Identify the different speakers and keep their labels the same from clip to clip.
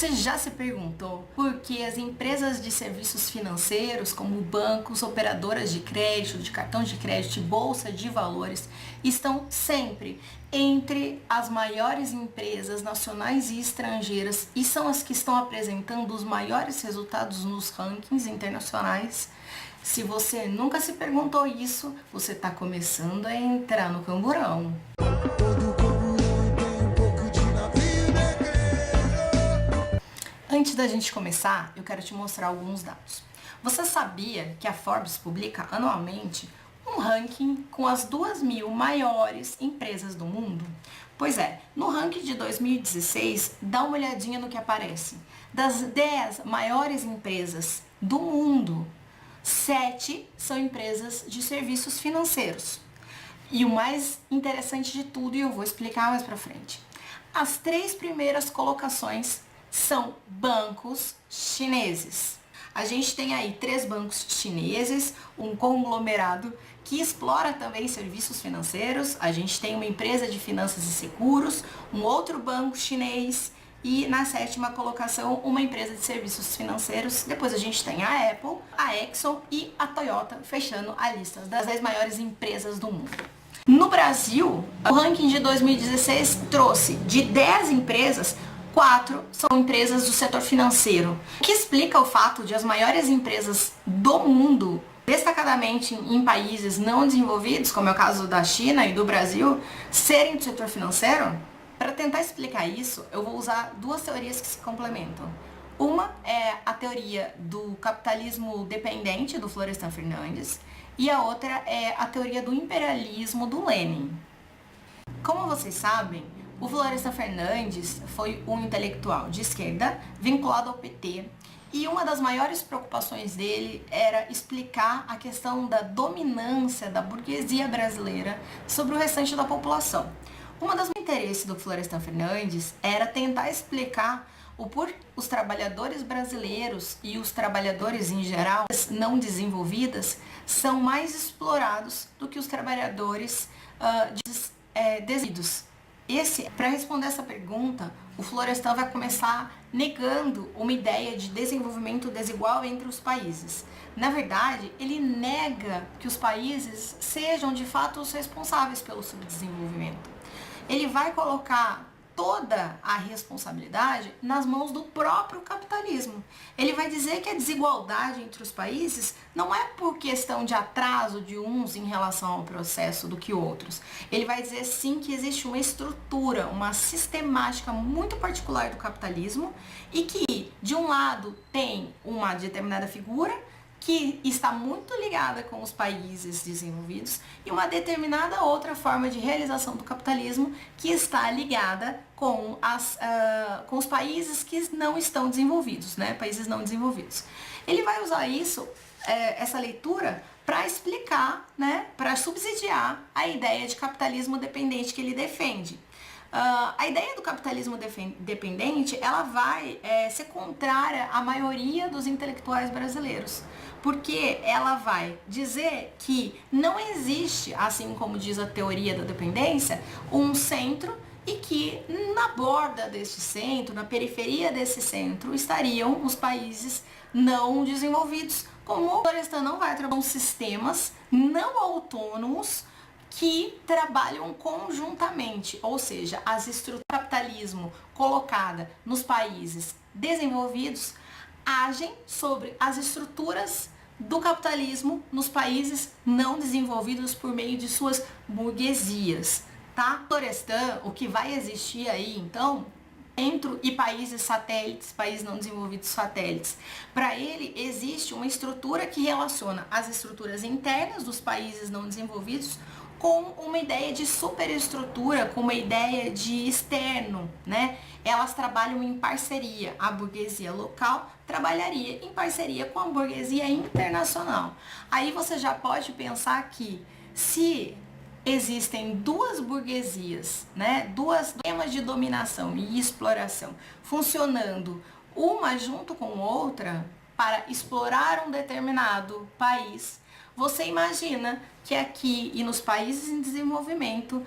Speaker 1: Você já se perguntou por que as empresas de serviços financeiros, como bancos, operadoras de crédito, de cartão de crédito e bolsa de valores, estão sempre entre as maiores empresas nacionais e estrangeiras e são as que estão apresentando os maiores resultados nos rankings internacionais? Se você nunca se perguntou isso, você está começando a entrar no camburão. Antes da gente começar, eu quero te mostrar alguns dados. Você sabia que a Forbes publica anualmente um ranking com as 2.000 maiores empresas do mundo? Pois é, no ranking de 2016, dá uma olhadinha no que aparece. Das 10 maiores empresas do mundo, 7 são empresas de serviços financeiros. E o mais interessante de tudo, e eu vou explicar mais pra frente, as 3 primeiras colocações são bancos chineses. A gente tem aí 3 bancos chineses, um conglomerado que explora também serviços financeiros. A gente tem uma empresa de finanças e seguros, um outro banco chinês e na 7ª colocação uma empresa de serviços financeiros. Depois a gente tem a Apple, a Exxon e a Toyota fechando a lista das 10 maiores empresas do mundo. No Brasil, o ranking de 2016 trouxe de 10 empresas, 4 são empresas do setor financeiro, o que explica o fato de as maiores empresas do mundo, destacadamente em países não desenvolvidos, como é o caso da China e do Brasil, serem do setor financeiro. Para tentar explicar isso, eu vou usar 2 teorias que se complementam. Uma é a teoria do capitalismo dependente, do Florestan Fernandes, e a outra é a teoria do imperialismo, do Lenin. Como vocês sabem, o Florestan Fernandes foi um intelectual de esquerda vinculado ao PT e uma das maiores preocupações dele era explicar a questão da dominância da burguesia brasileira sobre o restante da população. Uma das interesses do Florestan Fernandes era tentar explicar o porquê os trabalhadores brasileiros e os trabalhadores em geral, não desenvolvidas, são mais explorados do que os trabalhadores desenvolvidos. Para responder essa pergunta, o Florestan vai começar negando uma ideia de desenvolvimento desigual entre os países. Na verdade, ele nega que os países sejam de fato os responsáveis pelo subdesenvolvimento. Ele vai colocar toda a responsabilidade nas mãos do próprio capitalismo. Ele vai dizer que a desigualdade entre os países não é por questão de atraso de uns em relação ao processo do que outros. Ele vai dizer sim que existe uma estrutura, uma sistemática muito particular do capitalismo e que, de um lado, tem uma determinada figura que está muito ligada com os países desenvolvidos e uma determinada outra forma de realização do capitalismo que está ligada com os países que não estão desenvolvidos, né? Países não desenvolvidos. Ele vai usar isso, essa leitura, para explicar, né? Para subsidiar a ideia de capitalismo dependente que ele defende. A ideia do capitalismo dependente, ela vai ser contrária à maioria dos intelectuais brasileiros, porque ela vai dizer que não existe, assim como diz a teoria da dependência, um centro e que na borda desse centro, na periferia desse centro, estariam os países não desenvolvidos. Como o Florestan não vai trabalhar com sistemas não autônomos que trabalham conjuntamente, ou seja, as estruturas do capitalismo colocada nos países desenvolvidos agem sobre as estruturas do capitalismo nos países não desenvolvidos por meio de suas burguesias, tá? Florestan, o que vai existir aí, então, e países satélites, países não desenvolvidos satélites. Para ele, existe uma estrutura que relaciona as estruturas internas dos países não desenvolvidos com uma ideia de superestrutura, com uma ideia de externo, né? Elas trabalham em parceria. A burguesia local trabalharia em parceria com a burguesia internacional. Aí você já pode pensar que se existem 2 burguesias, né? 2 temas de dominação e exploração funcionando uma junto com outra, para explorar um determinado país, você imagina que aqui e nos países em desenvolvimento,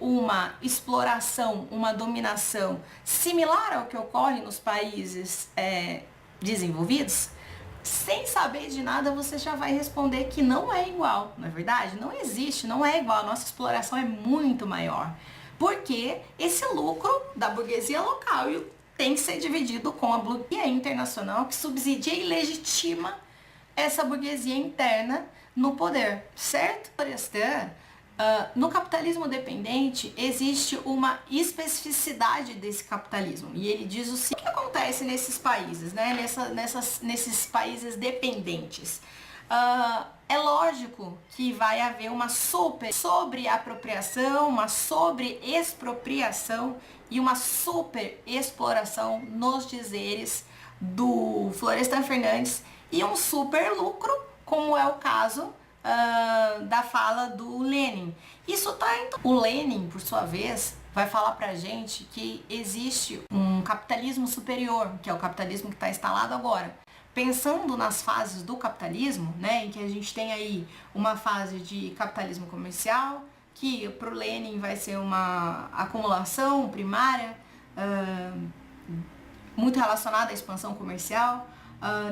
Speaker 1: uma exploração, uma dominação similar ao que ocorre nos países desenvolvidos? Sem saber de nada, você já vai responder que não é igual, não é verdade? Não existe, não é igual, a nossa exploração é muito maior. Porque esse lucro da burguesia local tem que ser dividido com a burguesia internacional que subsidia e legitima essa burguesia interna no poder, certo? Florestan, no capitalismo dependente existe uma especificidade desse capitalismo e ele diz o seguinte: o que acontece nesses países, né? Nesses países dependentes? É lógico que vai haver uma sobreapropriação, uma sobreexpropriação e uma superexploração nos dizeres do Florestan Fernandes e um super lucro, como é o caso da fala do Lenin. Isso tá então. O Lenin, por sua vez, vai falar pra gente que existe um capitalismo superior, que é o capitalismo que está instalado agora. Pensando nas fases do capitalismo, né, em que a gente tem aí uma fase de capitalismo comercial, que para o Lenin vai ser uma acumulação primária, muito relacionada à expansão comercial.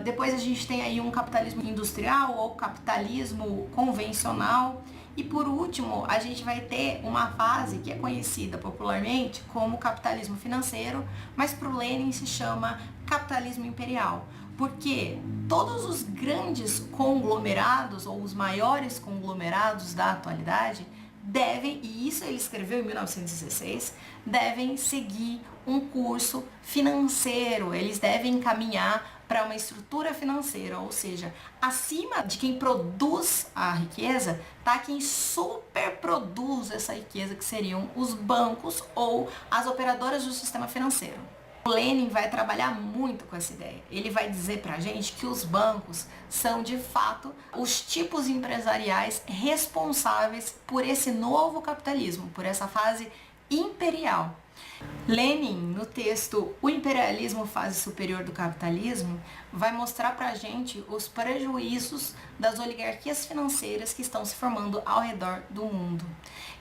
Speaker 1: Depois a gente tem aí um capitalismo industrial ou capitalismo convencional. E por último, a gente vai ter uma fase que é conhecida popularmente como capitalismo financeiro, mas para o Lenin se chama capitalismo imperial. Porque todos os grandes conglomerados ou os maiores conglomerados da atualidade devem, e isso ele escreveu em 1916, devem seguir um curso financeiro, eles devem caminhar para uma estrutura financeira, ou seja, acima de quem produz a riqueza, tá quem superproduz essa riqueza, que seriam os bancos ou as operadoras do sistema financeiro. O Lenin vai trabalhar muito com essa ideia. Ele vai dizer pra gente que os bancos são, de fato, os tipos empresariais responsáveis por esse novo capitalismo, por essa fase imperial. Lenin, no texto O Imperialismo, Fase Superior do Capitalismo, vai mostrar pra gente os prejuízos das oligarquias financeiras que estão se formando ao redor do mundo.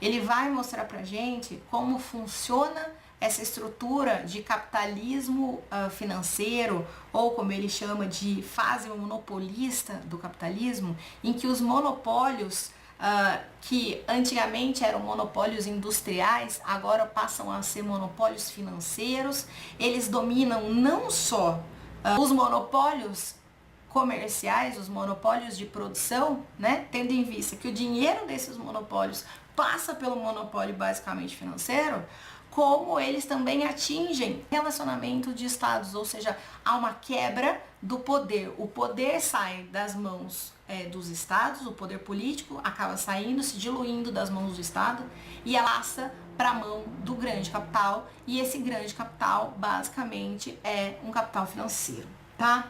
Speaker 1: Ele vai mostrar pra gente como funciona essa estrutura de capitalismo financeiro, ou como ele chama de fase monopolista do capitalismo, em que os monopólios que antigamente eram monopólios industriais, agora passam a ser monopólios financeiros. Eles dominam não só os monopólios comerciais, os monopólios de produção, né, tendo em vista que o dinheiro desses monopólios passa pelo monopólio basicamente financeiro, como eles também atingem relacionamento de estados, ou seja, há uma quebra do poder. O poder sai das mãos dos estados, o poder político acaba saindo, se diluindo das mãos do estado e ela passa para a mão do grande capital, e esse grande capital basicamente é um capital financeiro, tá?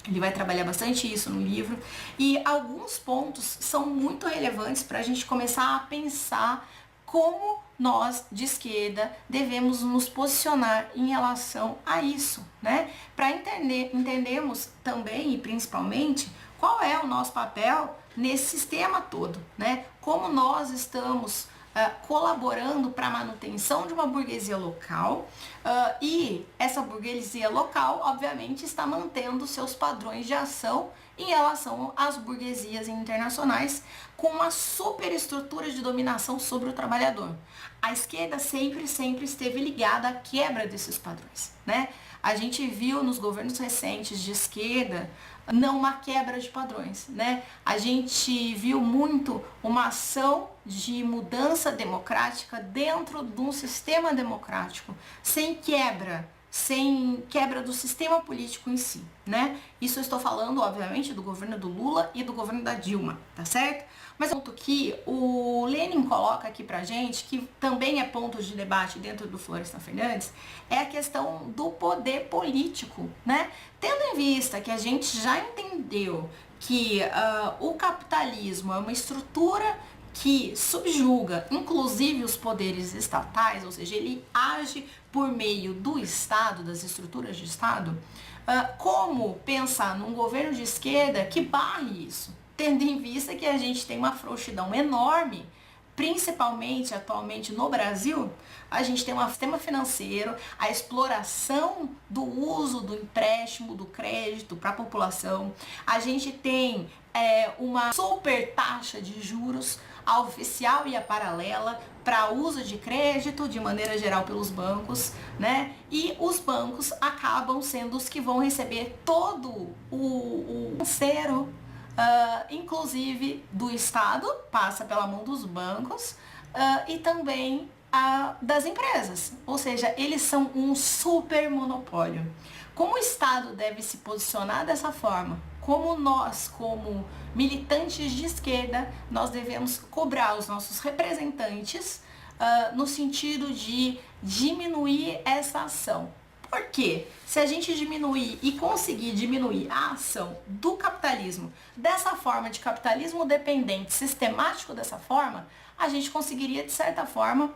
Speaker 1: Ele vai trabalhar bastante isso no livro e alguns pontos são muito relevantes para a gente começar a pensar como nós, de esquerda, devemos nos posicionar em relação a isso, né? Para entendermos também e principalmente qual é o nosso papel nesse sistema todo, né? Como nós estamos colaborando para a manutenção de uma burguesia local e essa burguesia local, obviamente, está mantendo seus padrões de ação em relação às burguesias internacionais com uma superestrutura de dominação sobre o trabalhador. A esquerda sempre esteve ligada à quebra desses padrões, né? A gente viu nos governos recentes de esquerda não uma quebra de padrões, né? A gente viu muito uma ação de mudança democrática dentro de um sistema democrático, sem quebra do sistema político em si, né? Isso eu estou falando, obviamente, do governo do Lula e do governo da Dilma, tá certo? Mas o ponto que o Lenin coloca aqui pra gente, que também é ponto de debate dentro do Florestan Fernandes, é a questão do poder político, né? Tendo em vista que a gente já entendeu que o capitalismo é uma estrutura que subjuga inclusive os poderes estatais, ou seja, ele age por meio do Estado, das estruturas de Estado, como pensar num governo de esquerda que barre isso, tendo em vista que a gente tem uma frouxidão enorme, principalmente atualmente no Brasil, a gente tem um sistema financeiro, a exploração do uso do empréstimo, do crédito para a população, a gente tem uma super taxa de juros, a oficial e a paralela, para uso de crédito de maneira geral pelos bancos, né? E os bancos acabam sendo os que vão receber todo o financeiro, inclusive do Estado, passa pela mão dos bancos, e também das empresas, ou seja, eles são um super monopólio. Como o Estado deve se posicionar dessa forma? Como nós, como militantes de esquerda, nós devemos cobrar os nossos representantes no sentido de diminuir essa ação. Por quê? Se a gente diminuir e conseguir diminuir a ação do capitalismo dessa forma, de capitalismo dependente, sistemático dessa forma, a gente conseguiria, de certa forma,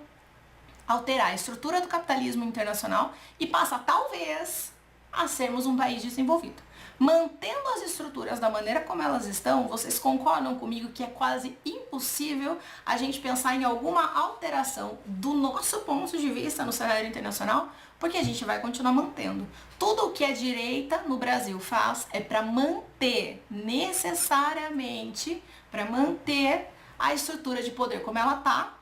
Speaker 1: alterar a estrutura do capitalismo internacional e passar, talvez, a sermos um país desenvolvido. Mantendo as estruturas da maneira como elas estão, vocês concordam comigo que é quase impossível a gente pensar em alguma alteração do nosso ponto de vista no cenário internacional, porque a gente vai continuar mantendo. Tudo o que a direita no Brasil faz é para manter, necessariamente, para manter a estrutura de poder como ela está,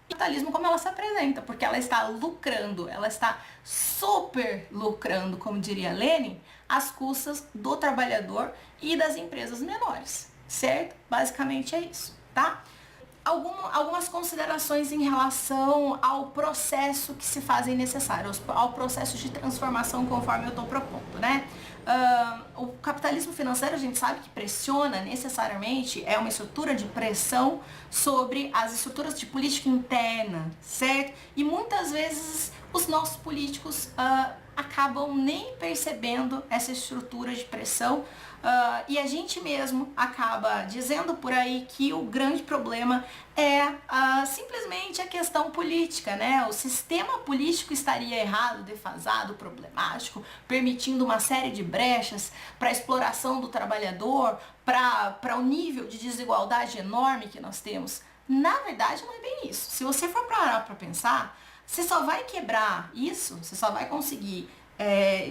Speaker 1: e o capitalismo como ela se apresenta, porque ela está lucrando, ela está super lucrando, como diria Lenin, às custas do trabalhador e das empresas menores, certo? Basicamente é isso, tá? Algumas considerações em relação ao processo que se fazem necessários, ao processo de transformação conforme eu estou propondo, né? O capitalismo financeiro, a gente sabe que pressiona necessariamente, é uma estrutura de pressão sobre as estruturas de política interna, certo? E muitas vezes os nossos políticos acabam nem percebendo essa estrutura de pressão, e a gente mesmo acaba dizendo por aí que o grande problema é simplesmente a questão política, né? O sistema político estaria errado, defasado, problemático, permitindo uma série de brechas para a exploração do trabalhador, para o nível de desigualdade enorme que nós temos. Na verdade, não é bem isso. Se você for parar para pensar, você só vai quebrar isso, você só vai conseguir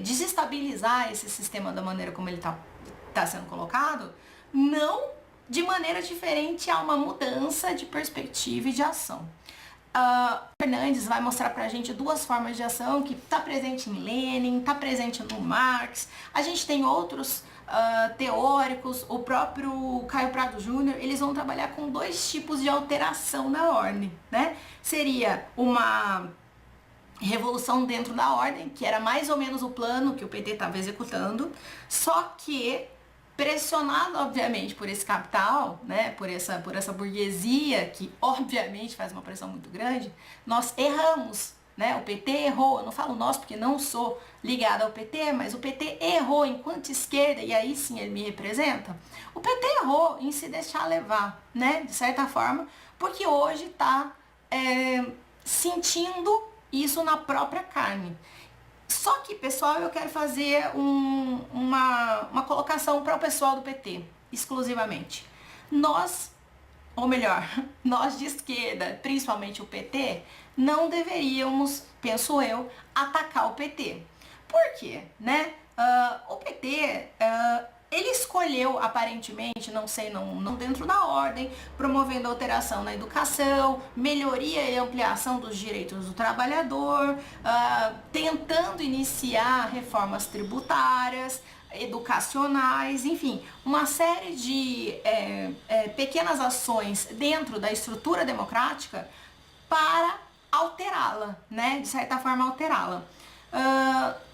Speaker 1: desestabilizar esse sistema da maneira como ele está sendo colocado, não de maneira diferente a uma mudança de perspectiva e de ação. Fernandes vai mostrar pra gente duas formas de ação que está presente em Lenin, está presente no Marx. A gente tem outros teóricos, o próprio Caio Prado Júnior, eles vão trabalhar com dois tipos de alteração na ordem, né? Seria uma revolução dentro da ordem, que era mais ou menos o plano que o PT estava executando, só que pressionado, obviamente, por esse capital, né, por essa burguesia, que obviamente faz uma pressão muito grande, nós erramos, né, o PT errou, eu não falo nós porque não sou ligada ao PT, mas o PT errou enquanto esquerda, e aí sim ele me representa, o PT errou em se deixar levar, né, de certa forma, porque hoje está sentindo isso na própria carne. Só que, pessoal, eu quero fazer uma colocação para o pessoal do PT, exclusivamente. Nós, ou melhor, nós de esquerda, principalmente o PT, não deveríamos, penso eu, atacar o PT. Por quê? Né? O PT, ele escolheu, aparentemente, não sei, não dentro da ordem, promovendo alteração na educação, melhoria e ampliação dos direitos do trabalhador, tentando iniciar reformas tributárias, educacionais, enfim, uma série de pequenas ações dentro da estrutura democrática para alterá-la, né? De certa forma alterá-la.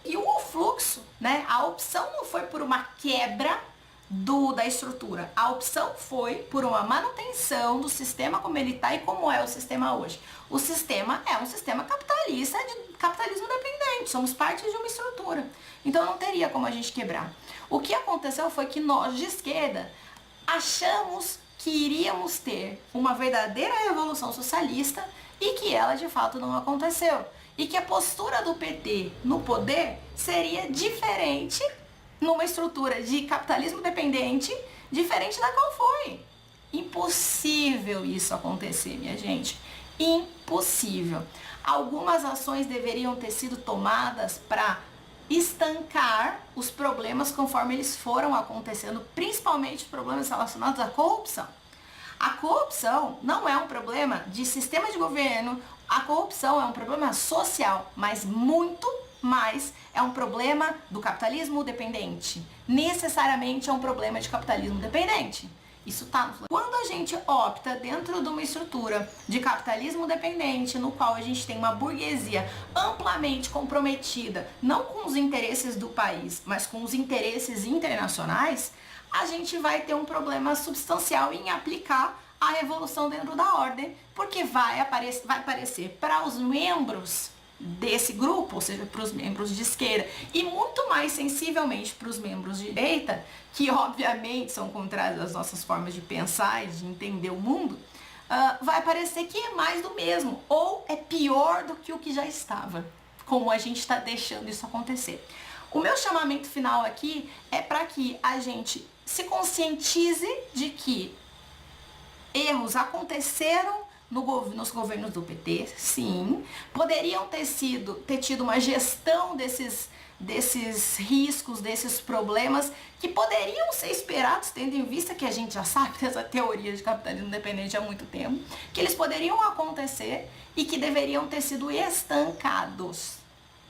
Speaker 1: E o fluxo, né? A opção não foi por uma quebra da estrutura, a opção foi por uma manutenção do sistema como ele está e como é o sistema hoje. O sistema é um sistema capitalista, de capitalismo dependente, somos parte de uma estrutura, então não teria como a gente quebrar. O que aconteceu foi que nós de esquerda achamos que iríamos ter uma verdadeira revolução socialista e que ela de fato não aconteceu. E que a postura do PT no poder seria diferente numa estrutura de capitalismo dependente, diferente da qual foi. Impossível isso acontecer, minha gente. Impossível. Algumas ações deveriam ter sido tomadas para estancar os problemas conforme eles foram acontecendo, principalmente os problemas relacionados à corrupção. A corrupção não é um problema de sistema de governo, a corrupção é um problema social, mas muito mais é um problema do capitalismo dependente. Necessariamente é um problema de capitalismo dependente. Isso tá no Floresta. Quando a gente opta dentro de uma estrutura de capitalismo dependente, no qual a gente tem uma burguesia amplamente comprometida, não com os interesses do país, mas com os interesses internacionais, a gente vai ter um problema substancial em aplicar a revolução dentro da ordem, porque vai aparecer para os membros desse grupo, ou seja, para os membros de esquerda, e muito mais sensivelmente para os membros de direita, que obviamente são contrários às nossas formas de pensar e de entender o mundo, vai parecer que é mais do mesmo, ou é pior do que o que já estava, como a gente está deixando isso acontecer. O meu chamamento final aqui é para que a gente se conscientize de que erros aconteceram nos governos do PT, sim, poderiam ter tido uma gestão desses riscos, desses problemas, que poderiam ser esperados, tendo em vista que a gente já sabe dessa teoria de capitalismo independente há muito tempo, que eles poderiam acontecer e que deveriam ter sido estancados.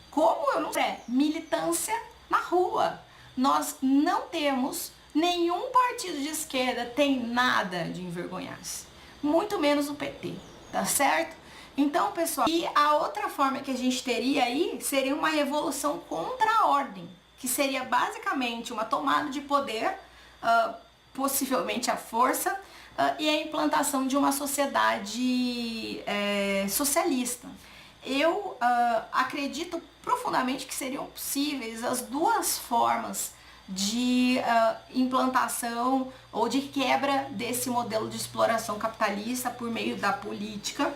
Speaker 1: Como eu não sei, militância na rua. Nós não temos, nenhum partido de esquerda tem nada de envergonhar-se. Muito menos o PT, tá certo? Então, pessoal, e a outra forma que a gente teria aí seria uma revolução contra a ordem, que seria basicamente uma tomada de poder, possivelmente à força, e a implantação de uma sociedade socialista. Eu acredito profundamente que seriam possíveis as duas formas de implantação ou de quebra desse modelo de exploração capitalista por meio da política,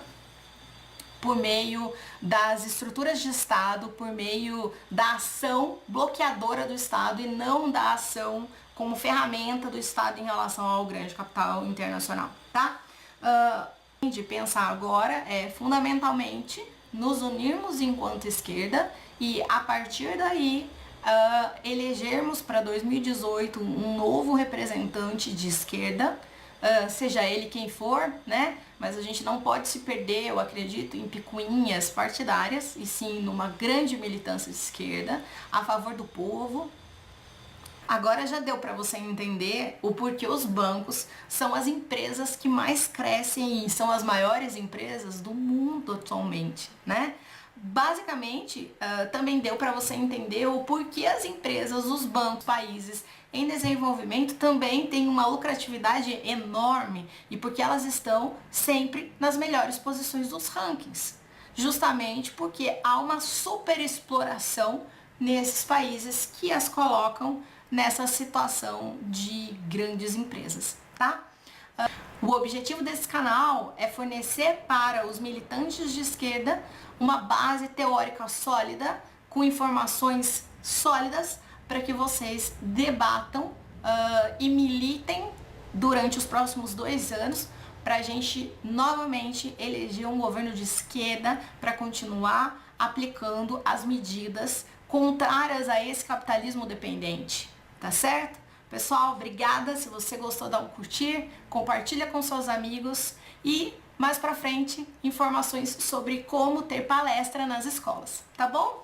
Speaker 1: por meio das estruturas de Estado, por meio da ação bloqueadora do Estado e não da ação como ferramenta do Estado em relação ao grande capital internacional, tá? De pensar agora é fundamentalmente nos unirmos enquanto esquerda e a partir daí elegermos para 2018 um novo representante de esquerda, seja ele quem for, né? Mas a gente não pode se perder, eu acredito, em picuinhas partidárias, e sim numa grande militância de esquerda, a favor do povo. Agora já deu para você entender o porquê os bancos são as empresas que mais crescem e são as maiores empresas do mundo atualmente, né? Basicamente, também deu para você entender o porquê as empresas, os bancos, países em desenvolvimento também têm uma lucratividade enorme e porque elas estão sempre nas melhores posições dos rankings. Justamente porque há uma superexploração nesses países que as colocam nessa situação de grandes empresas, tá? O objetivo desse canal é fornecer para os militantes de esquerda uma base teórica sólida, com informações sólidas, para que vocês debatam e militem durante os próximos 2 anos, para a gente novamente eleger um governo de esquerda para continuar aplicando as medidas contrárias a esse capitalismo dependente, tá certo? Pessoal, obrigada. Se você gostou, dá um curtir, compartilha com seus amigos e mais pra frente informações sobre como ter palestra nas escolas, tá bom?